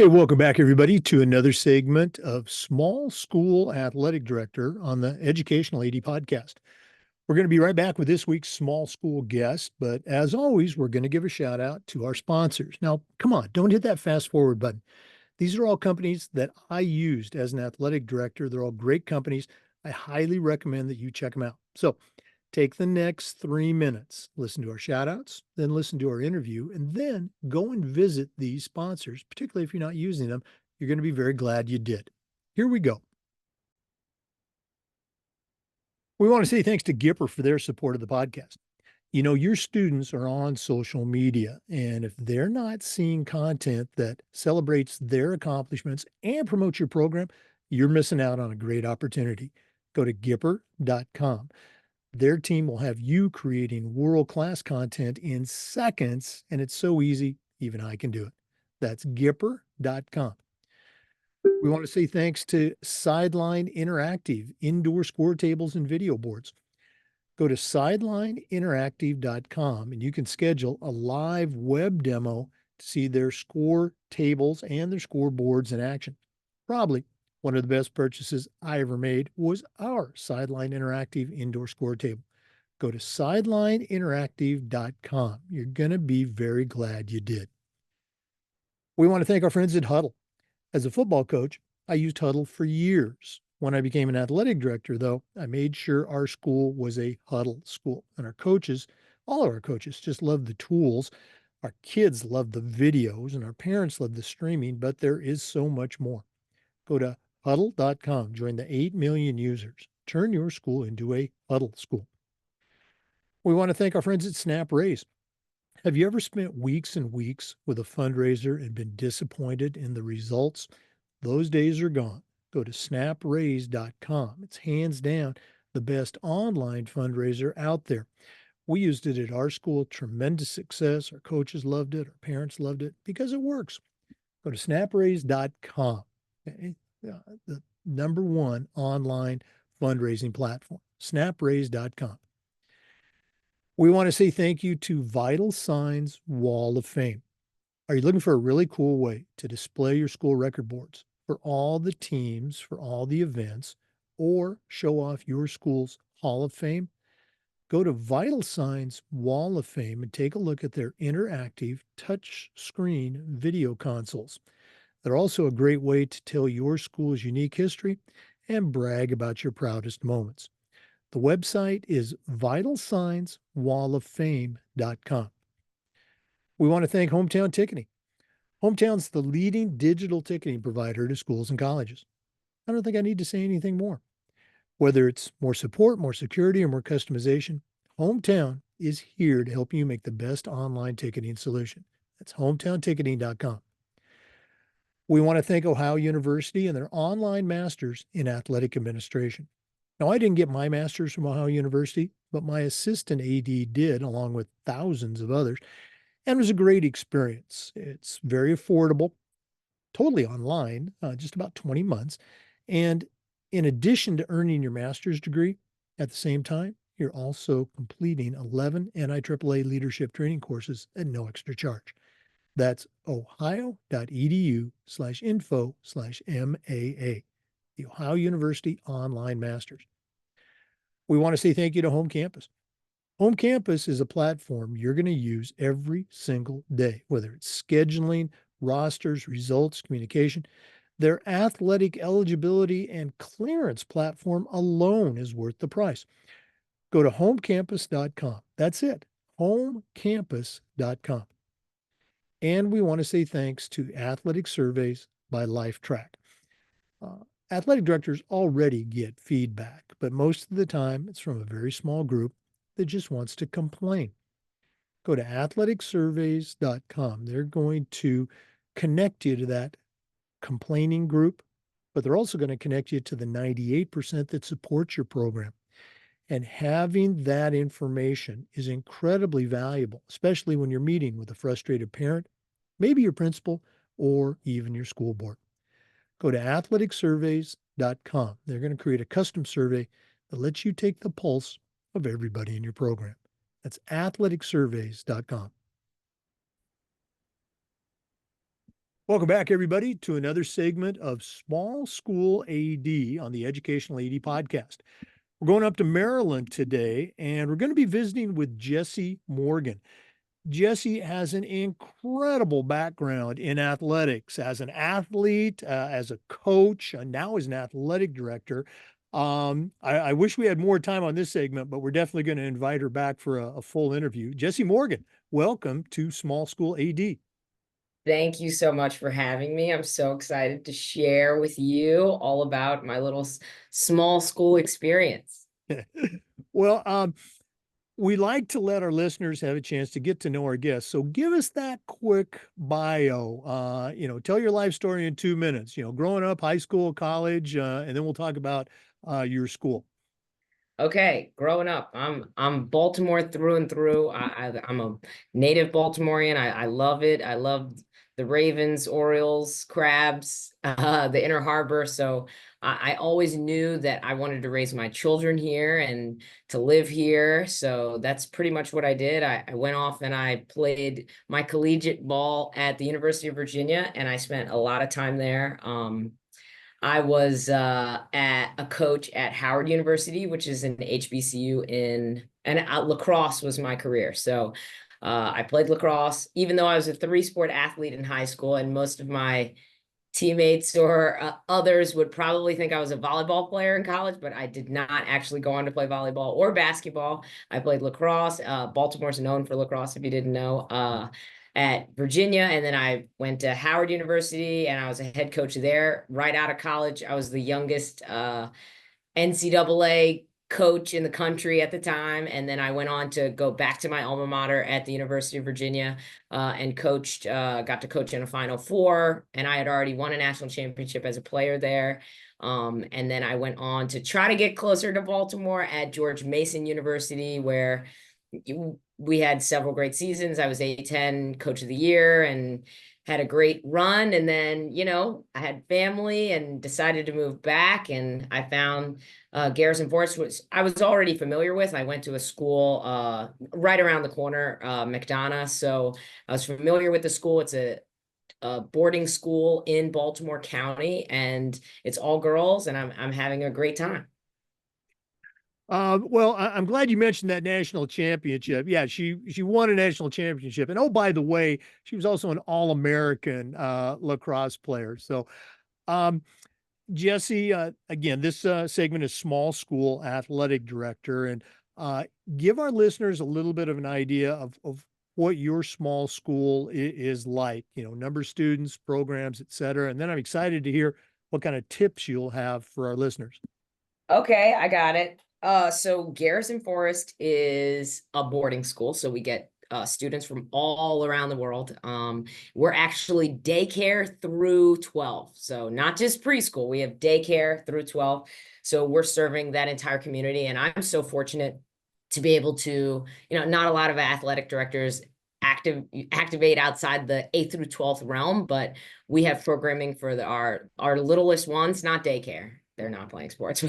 Hey, welcome back, everybody, to another segment of Small School Athletic Director on the Educational AD podcast. We're going to be right back with this week's small school guest, but as always, we're going to give a shout out to our sponsors. Now, come on, don't hit that fast forward button. These are all companies that I used as an athletic director. They're all great companies. I highly recommend that you check them out. So take the next 3 minutes, listen to our shout outs, then listen to our interview, and then go and visit these sponsors, particularly if you're not using them. You're going to be very glad you did. Here we go. We want to say thanks to Gipper for their support of the podcast. You know, your students are on social media, and if they're not seeing content that celebrates their accomplishments and promotes your program, you're missing out on a great opportunity. Go to Gipper.com. Their team will have you creating world-class content in seconds, and it's so easy, even I can do it. That's Gipper.com. We want to say thanks to Sideline Interactive, indoor score tables and video boards. Go to sidelineinteractive.com and you can schedule a live web demo to see their score tables and their scoreboards in action. Probably one of the best purchases I ever made was our Sideline Interactive indoor score table. Go to sidelineinteractive.com. You're going to be very glad you did. We want to thank our friends at Huddle. As a football coach, I used Huddle for years. When I became an athletic director, though, I made sure our school was a Huddle school. And our coaches, all of our coaches, just love the tools. Our kids love the videos, and our parents love the streaming, but there is so much more. Go to huddle.com, join the 8 million users. Turn your school into a Huddle school. We want to thank our friends at Snap Raise. Have you ever spent weeks and weeks with a fundraiser and been disappointed in the results? Those days are gone. Go to snapraise.com. It's hands down the best online fundraiser out there. We used it at our school, tremendous success. Our coaches loved it, our parents loved it because it works. Go to snapraise.com. Okay? The number one online fundraising platform, snapraise.com. We want to say thank you to Vital Signs Wall of Fame. Are you looking for a really cool way to display your school record boards for all the teams, for all the events, or show off your school's Hall of Fame? Go to Vital Signs Wall of Fame and take a look at their interactive touch screen video consoles. They're also a great way to tell your school's unique history and brag about your proudest moments. The website is vitalsignswalloffame.com. We want to thank Hometown Ticketing. Hometown's the leading digital ticketing provider to schools and colleges. I don't think I need to say anything more. Whether it's more support, more security, or more customization, Hometown is here to help you make the best online ticketing solution. That's hometownticketing.com. We want to thank Ohio University and their online masters in athletic administration. Now, I didn't get my master's from Ohio University, but my assistant AD did, along with thousands of others, and it was a great experience. It's very affordable, totally online, just about 20 months. And in addition to earning your master's degree at the same time, you're also completing 11 NIAAA leadership training courses at no extra charge. That's ohio.edu/info/MAA, the Ohio University Online Masters. We want to say thank you to Home Campus. Home Campus is a platform you're going to use every single day, whether it's scheduling, rosters, results, communication. Their athletic eligibility and clearance platform alone is worth the price. Go to homecampus.com. That's it, homecampus.com. And we want to say thanks to Athletic Surveys by LifeTrack. Athletic directors already get feedback, but most of the time it's from a very small group that just wants to complain. Go to athleticsurveys.com. They're going to connect you to that complaining group, but they're also going to connect you to the 98% that support your program. And having that information is incredibly valuable, especially when you're meeting with a frustrated parent, maybe your principal, or even your school board. Go to athleticsurveys.com. They're going to create a custom survey that lets you take the pulse of everybody in your program. That's athleticsurveys.com. Welcome back, everybody, to another segment of Small School AD on the Educational AD Podcast. We're going up to Maryland today, and we're going to be visiting with Jessy Morgan. Jessy has an incredible background in athletics as an athlete, as a coach, and now as an athletic director. I wish we had more time on this segment, but we're definitely going to invite her back for a full interview. Jessy Morgan, welcome to Small School AD. Thank you so much for having me. I'm so excited to share with you all about my little small school experience. Well, we like to let our listeners have a chance to get to know our guests. So give us that quick bio. Tell your life story in 2 minutes. Growing up, high school, college, and then we'll talk about your school. Okay, growing up, I'm Baltimore through and through. I'm a native Baltimorean. I love it. I love the Ravens, Orioles, Crabs, the Inner Harbor. So I always knew that I wanted to raise my children here and to live here. So that's pretty much what I did. I went off and I played my collegiate ball at the University of Virginia, and I spent a lot of time there. I was at a coach at Howard University, which is an HBCU and lacrosse was my career. So I played lacrosse, even though I was a three-sport athlete in high school, and most of my teammates or others would probably think I was a volleyball player in college, but I did not actually go on to play volleyball or basketball. I played lacrosse. Baltimore's known for lacrosse, if you didn't know. At Virginia, and then I went to Howard University, and I was a head coach there. Right out of college, I was the youngest NCAA coach in the country at the time. And then I went on to go back to my alma mater at the University of Virginia and got to coach in a Final Four. And I had already won a national championship as a player there. And then I went on to try to get closer to Baltimore at George Mason University, where we had several great seasons. I was A10 coach of the year and had a great run. And then, I had family and decided to move back. And I found Garrison Forest, which I was already familiar with. I went to a school right around the corner, McDonough. So I was familiar with the school. It's a boarding school in Baltimore County, and it's all girls, and I'm having a great time. Well, I'm glad you mentioned that national championship. Yeah, she won a national championship, and oh, by the way, she was also an All-American lacrosse player. So, um, Jessy, again, this segment is Small School Athletic Director, and give our listeners a little bit of an idea of what your small school is like. Number of students, programs, et cetera. And then I'm excited to hear what kind of tips you'll have for our listeners. Okay, I got it. So Garrison Forest is a boarding school, so we get students from all around the world. We're actually daycare through 12, so not just preschool. We have daycare through 12, so we're serving that entire community. And I'm so fortunate to be able to, not a lot of athletic directors activate outside the 8th through 12th realm, but we have programming for our littlest ones, not daycare. They're not playing sports,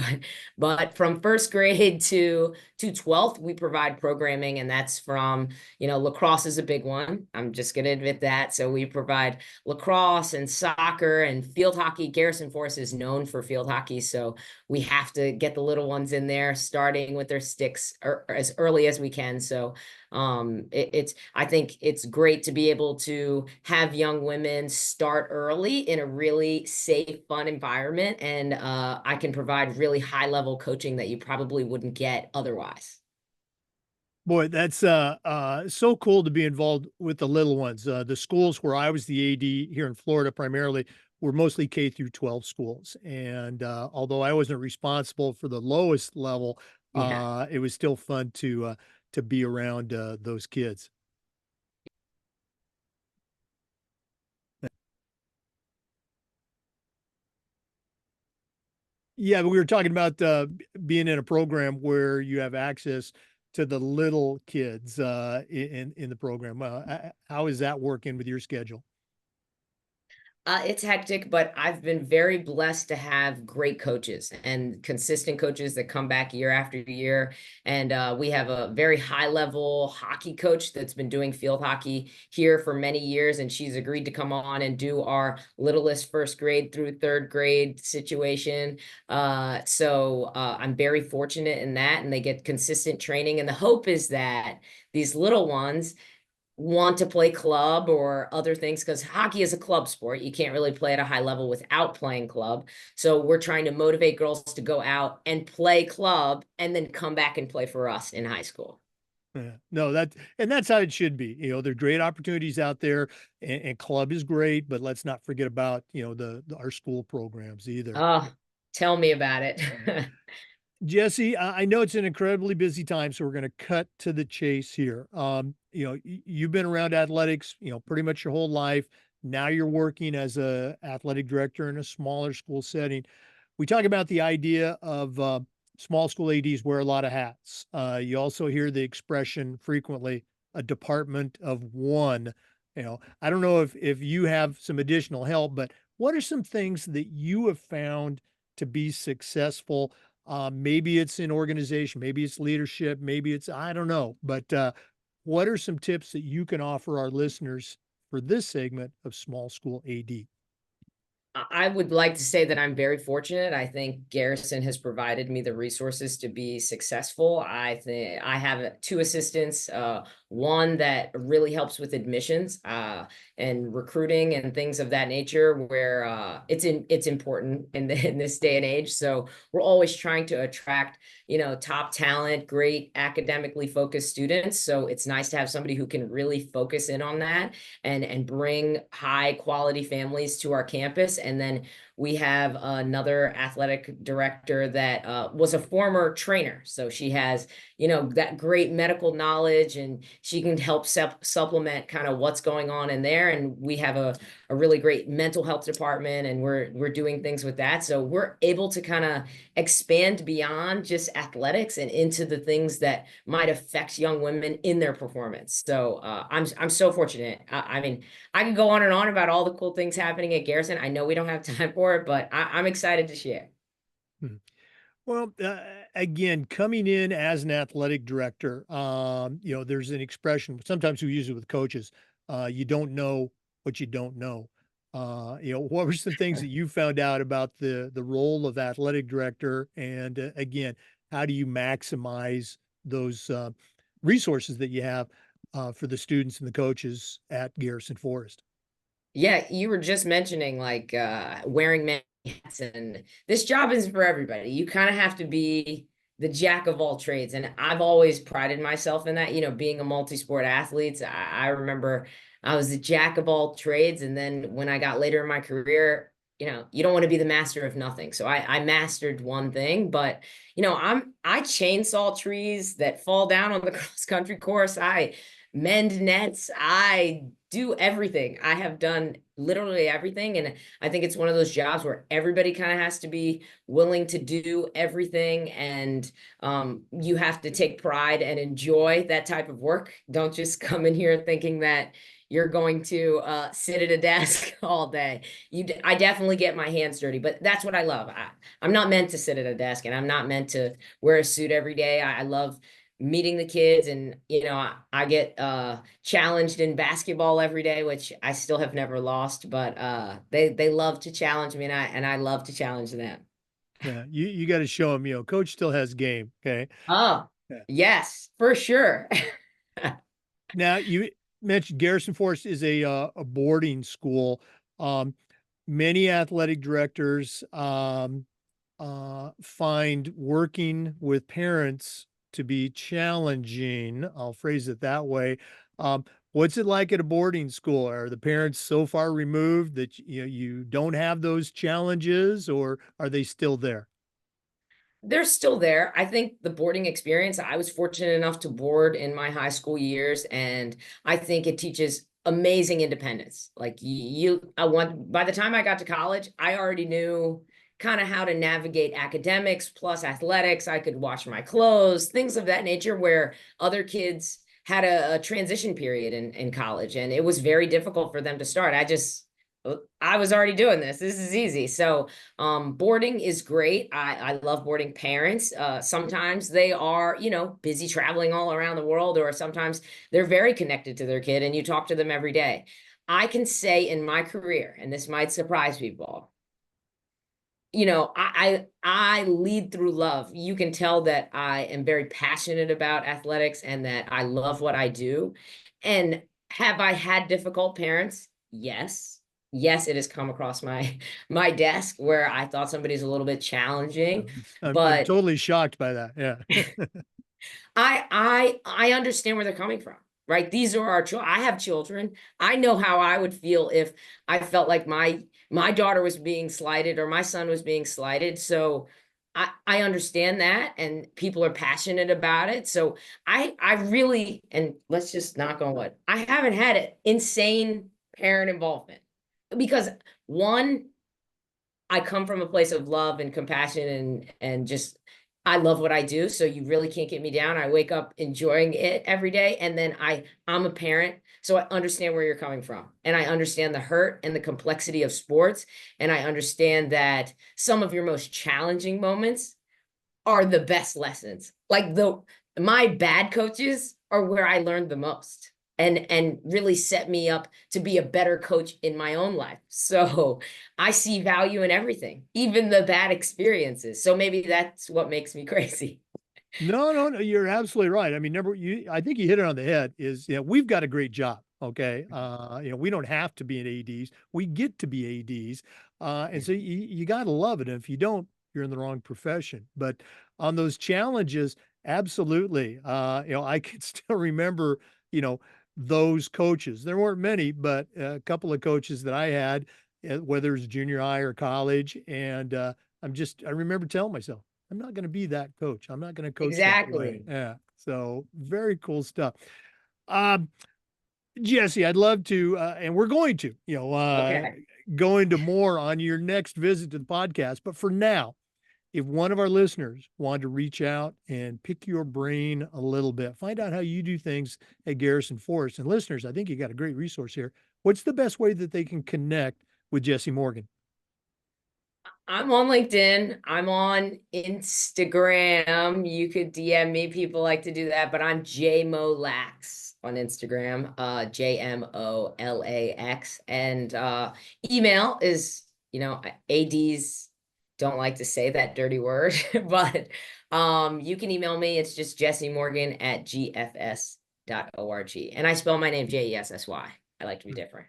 but from first grade to 12th, we provide programming, and that's from, lacrosse is a big one. I'm just going to admit that. So we provide lacrosse and soccer and field hockey. Garrison Forest is known for field hockey, so we have to get the little ones in there, starting with their sticks or as early as we can. So I think it's great to be able to have young women start early in a really safe, fun environment, and I can provide really high level coaching that you probably wouldn't get otherwise. Boy, that's so cool to be involved with the little ones. The schools where I was the AD here in Florida primarily were mostly K through 12 schools. And although I wasn't responsible for the lowest level, Yeah. it was still fun to be around those kids. Yeah, but we were talking about being in a program where you have access to the little kids in the program. How is that working with your schedule? It's hectic, but I've been very blessed to have great coaches and consistent coaches that come back year after year. And we have a very high level hockey coach that's been doing field hockey here for many years. And she's agreed to come on and do our littlest first grade through third grade situation. I'm very fortunate in that. And they get consistent training. And the hope is that these little ones want to play club or other things, because hockey is a club sport. You can't really play at a high level without playing club. So we're trying to motivate girls to go out and play club and then come back and play for us in high school. Yeah. No, that's how it should be. There are great opportunities out there, and club is great, but let's not forget about, our school programs either. Oh, tell me about it. Jesse, I know it's an incredibly busy time, so we're going to cut to the chase here. You've been around athletics, pretty much your whole life. Now you're working as a athletic director in a smaller school setting. We talk about the idea of small school ADs wear a lot of hats. You also hear the expression frequently, a department of one. I don't know if you have some additional help, but what are some things that you have found to be successful? Maybe it's in organization, maybe it's leadership, maybe it's, I don't know. But what are some tips that you can offer our listeners for this segment of Small School AD? I would like to say that I'm very fortunate. I think Garrison has provided me the resources to be successful. I think I have two assistants, one that really helps with admissions and recruiting and things of that nature, where it's important in this day and age. So we're always trying to attract, top talent, great academically focused students. So it's nice to have somebody who can really focus in on that and bring high quality families to our campus. And then we have another athletic director that was a former trainer. So she has, that great medical knowledge, and she can help supplement kind of what's going on in there. And we have a really great mental health department, and we're doing things with that. So we're able to kind of expand beyond just athletics and into the things that might affect young women in their performance. So I'm so fortunate. I mean, I could go on and on about all the cool things happening at Garrison. I know we don't have time for it, but I'm excited to share. Hmm. Well, again, coming in as an athletic director, there's an expression, sometimes we use it with coaches, you don't know what you don't know. What were some things that you found out about the role of athletic director? And again, how do you maximize those resources that you have for the students and the coaches at Garrison Forest? Yeah, you were just mentioning like wearing many hats, and this job isn't for everybody. You kind of have to be the jack of all trades. And I've always prided myself in that, being a multi-sport athlete. I remember I was the jack of all trades. And then when I got later in my career, you don't want to be the master of nothing. So I mastered one thing, but I chainsaw trees that fall down on the cross country course. I mend nets. I do everything. I have done literally everything. And I think it's one of those jobs where everybody kind of has to be willing to do everything. And you have to take pride and enjoy that type of work. Don't just come in here thinking that you're going to sit at a desk all day. I definitely get my hands dirty, but that's what I love. I'm not meant to sit at a desk, and I'm not meant to wear a suit every day. I love meeting the kids, and I get challenged in basketball every day, which I still have never lost, but they love to challenge me, and I love to challenge them. Yeah, you got to show them, coach still has game. Okay. Oh, Yeah. yes, for sure. Now you mentioned Garrison Forest is a boarding school. Um, Many athletic directors find working with parents to be challenging. I'll phrase it that way. What's it like at a boarding school? Are the parents so far removed that you don't have those challenges, or are they still there? They're still there. I think the boarding experience, I was fortunate enough to board in my high school years, and I think it teaches amazing independence. Like by the time I got to college, I already knew kind of how to navigate academics plus athletics. I could wash my clothes, things of that nature, where other kids had a transition period in college, and it was very difficult for them to start. I was already doing this. This is easy. So, boarding is great. I love boarding parents. Sometimes they are, busy traveling all around the world, or sometimes they're very connected to their kid and you talk to them every day. I can say in my career, and this might surprise people, I lead through love. You can tell that I am very passionate about athletics and that I love what I do. And have I had difficult parents? Yes. Yes, it has come across my desk where I thought somebody's a little bit challenging, I'm but totally shocked by that. Yeah. I understand where they're coming from, right? These are our children. I have children. I know how I would feel if I felt like my daughter was being slighted or my son was being slighted. So I understand that, and people are passionate about it. So I really, and let's just knock on wood, I haven't had an insane parent involvement because one, I come from a place of love and compassion and just I love what I do. So you really can't get me down. I wake up enjoying it every day. And then I'm a parent. So I understand where you're coming from. And I understand the hurt and the complexity of sports. And I understand that some of your most challenging moments are the best lessons. Like my bad coaches are where I learned the most and really set me up to be a better coach in my own life. So I see value in everything, even the bad experiences. So maybe that's what makes me crazy. No, no, no, you're absolutely right. I mean, I think you hit it on the head is, we've got a great job. Okay. We don't have to be an ADs. We get to be ADs. And Yeah. so you got to love it. And if you don't, you're in the wrong profession. But on those challenges, absolutely. I can still remember, you know, those coaches. There weren't many, but a couple of coaches that I had, whether it was junior high or college. And I remember telling myself, I'm not going to be that coach. I'm not going to coach that way. Exactly. Yeah. So very cool stuff. Um, Jesse, I'd love to, and we're going to, Okay. go into more on your next visit to the podcast. But for now, if one of our listeners wanted to reach out and pick your brain a little bit, find out how you do things at Garrison Forest. And listeners, I think you got a great resource here. What's the best way that they can connect with Jessy Morgan? I'm on LinkedIn. I'm on Instagram. You could DM me. People like to do that, but I'm JMolax on Instagram, JMOLAX. And email is, ADs don't like to say that dirty word, but you can email me. It's just Jessy Morgan at gfs.org. And I spell my name Jessy. I like to be different.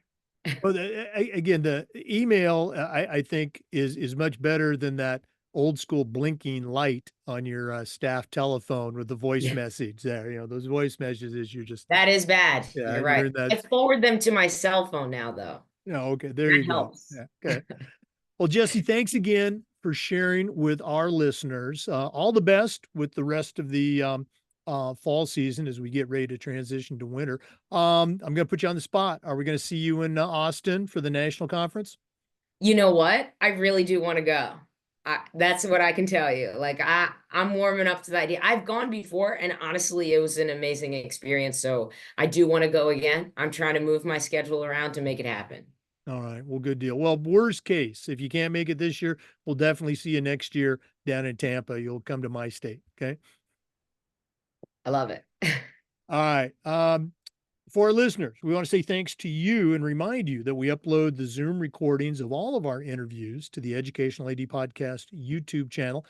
Well, again, the email I think is much better than that old school blinking light on your staff telephone with the voice Yeah. message there. Those voice messages, you're just, That is bad. yeah, You're you're right. in that. I forward them to my cell phone now, though. Okay, there That you go. helps. Yeah, okay. Well, Jesse, thanks again for sharing with our listeners. All the best with the rest of the fall season as we get ready to transition to winter. I'm going to put you on the spot. Are we going to see you in Austin for the national conference? You know what? I really do want to go. That's what I can tell you. Like I'm warming up to the idea. I've gone before, and honestly, it was an amazing experience. So I do want to go again. I'm trying to move my schedule around to make it happen. All right. Well, good deal. Well, worst case, if you can't make it this year, we'll definitely see you next year down in Tampa. You'll come to my state. Okay. I love it. All right. For our listeners, we want to say thanks to you and remind you that we upload the Zoom recordings of all of our interviews to the Educational AD Podcast YouTube channel.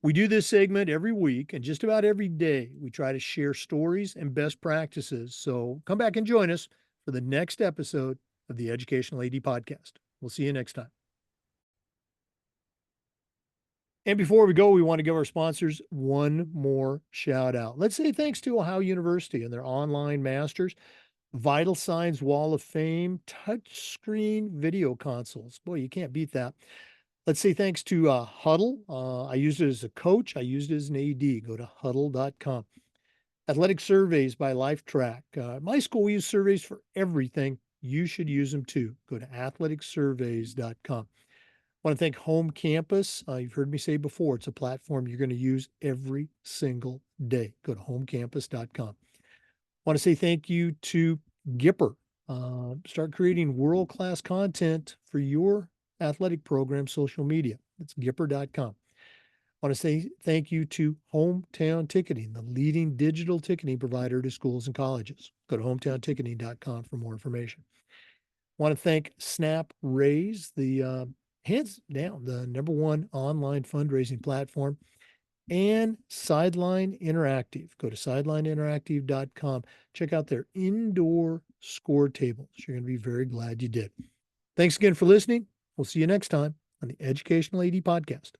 We do this segment every week, and just about every day we try to share stories and best practices. So come back and join us for the next episode of the Educational AD Podcast. We'll see you next time. And before we go, we want to give our sponsors one more shout out. Let's say thanks to Ohio University and their online masters, Vital Signs Wall of Fame, touchscreen video consoles. Boy, you can't beat that. Let's say thanks to Huddle. I used it as a coach. I used it as an AD. Go to huddle.com. Athletic surveys by LifeTrack. My school, we use surveys for everything. You should use them too. Go to athleticsurveys.com. I want to thank Home Campus. You've heard me say before, it's a platform you're going to use every single day. Go to homecampus.com. I want to say thank you to Gipper. Start creating world-class content for your athletic program social media. It's Gipper.com. I want to say thank you to Hometown Ticketing, the leading digital ticketing provider to schools and colleges. Go to hometownticketing.com for more information. I want to thank Snap Raise, the hands down the #1 online fundraising platform, and Sideline Interactive. Go to sidelineinteractive.com. Check out their indoor score tables. You're going to be very glad you did. Thanks again for listening. We'll see you next time on the Educational AD Podcast.